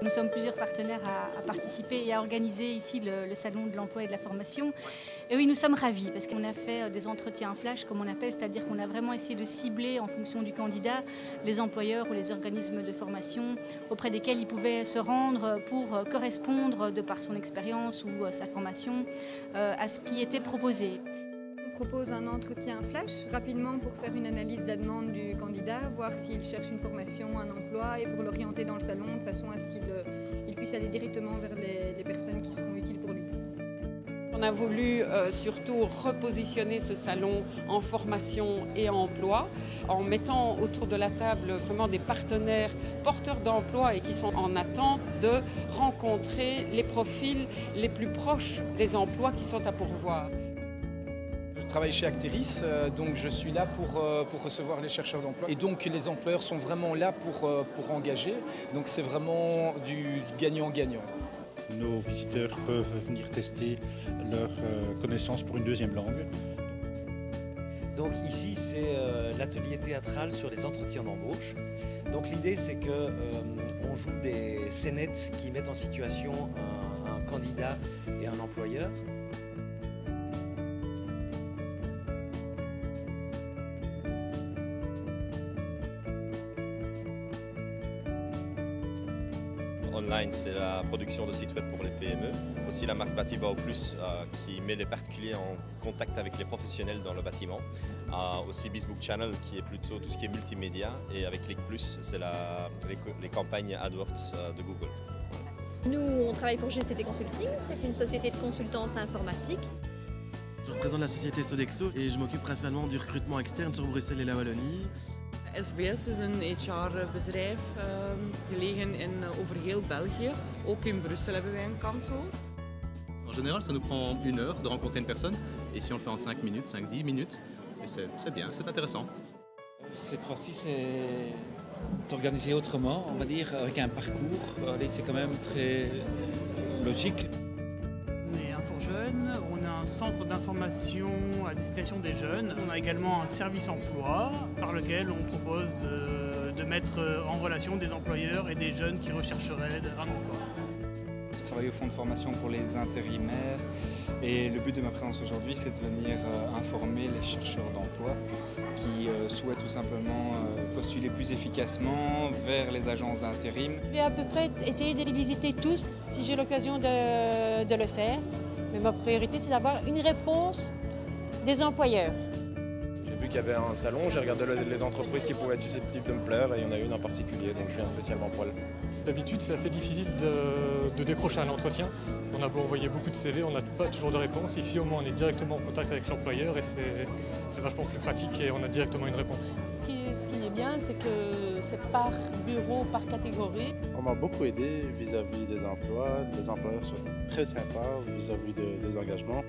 Nous sommes plusieurs partenaires à participer et à organiser ici le Salon de l'emploi et de la formation. Et oui, nous sommes ravis parce qu'on a fait des entretiens flash, comme on appelle, c'est-à-dire qu'on a vraiment essayé de cibler en fonction du candidat les employeurs ou les organismes de formation auprès desquels il pouvait se rendre pour correspondre, de par son expérience ou sa formation, à ce qui était proposé. On propose un entretien flash rapidement pour faire une analyse de la demande du candidat, voir s'il cherche une formation, un emploi et pour l'orienter dans le salon de façon à ce qu'il puisse aller directement vers les personnes qui seront utiles pour lui. On a voulu surtout repositionner ce salon en formation et en emploi en mettant autour de la table vraiment des partenaires porteurs d'emploi et qui sont en attente de rencontrer les profils les plus proches des emplois qui sont à pourvoir. Je travaille chez Acteris, donc je suis là pour recevoir les chercheurs d'emploi. Et donc les employeurs sont vraiment là pour engager, donc c'est vraiment du gagnant-gagnant. Nos visiteurs peuvent venir tester leurs connaissances pour une deuxième langue. Donc ici c'est l'atelier théâtral sur les entretiens d'embauche. Donc l'idée c'est qu'on joue des scénettes qui mettent en situation un candidat et un employeur. Online, c'est la production de sites web pour les PME. Aussi la marque Batibao Plus qui met les particuliers en contact avec les professionnels dans le bâtiment. Aussi Bizbook Channel qui est plutôt tout ce qui est multimédia. Et avec Click Plus, c'est les campagnes AdWords de Google. Nous, on travaille pour GCT Consulting. C'est une société de consultance informatique. Je représente la société Sodexo et je m'occupe principalement du recrutement externe sur Bruxelles et la Wallonie. SBS is een HR-bedrijf gelegen over heel België. Ook in Brussel hebben wij een kantoor. En général, ça nous prend 1 heure de rencontrer une personne. Et si on le fait en 5 minutes, 5-10 minutes, c'est bien, c'est intéressant. Cette fois-ci, c'est organisé autrement, on va dire, avec un parcours. C'est quand même très logique. On est InfoJeunes, on a un centre d'information à destination des jeunes. On a également un service emploi par lequel on propose de mettre en relation des employeurs et des jeunes qui rechercheraient un emploi. Je travaille au fonds de formation pour les intérimaires et le but de ma présence aujourd'hui c'est de venir informer les chercheurs d'emploi qui souhaitent tout simplement postuler plus efficacement vers les agences d'intérim. Je vais à peu près essayer de les visiter tous si j'ai l'occasion de le faire, mais ma priorité c'est d'avoir une réponse des employeurs. J'ai vu qu'il y avait un salon, j'ai regardé les entreprises qui pouvaient être susceptibles de me plaire et il y en a une en particulier, donc je viens spécialement pour elle. D'habitude, c'est assez difficile de décrocher un entretien. On a beau envoyer beaucoup de CV, on n'a pas toujours de réponse. Ici, au moins, on est directement en contact avec l'employeur et c'est vachement plus pratique et on a directement une réponse. Ce qui est bien, c'est que c'est par bureau, par catégorie. On m'a beaucoup aidé vis-à-vis des emplois. Les employeurs sont très sympas vis-à-vis des engagements.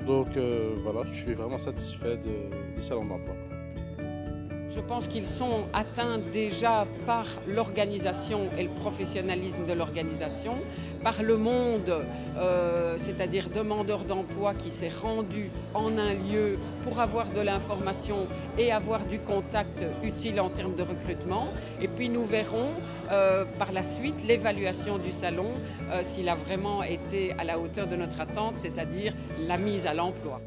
Donc voilà, je suis vraiment satisfait du salon d'emploi. Je pense qu'ils sont atteints déjà par l'organisation et le professionnalisme de l'organisation, par le monde, c'est-à-dire demandeur d'emploi qui s'est rendu en un lieu pour avoir de l'information et avoir du contact utile en termes de recrutement. Et puis nous verrons par la suite l'évaluation du salon, s'il a vraiment été à la hauteur de notre attente, c'est-à-dire la mise à l'emploi.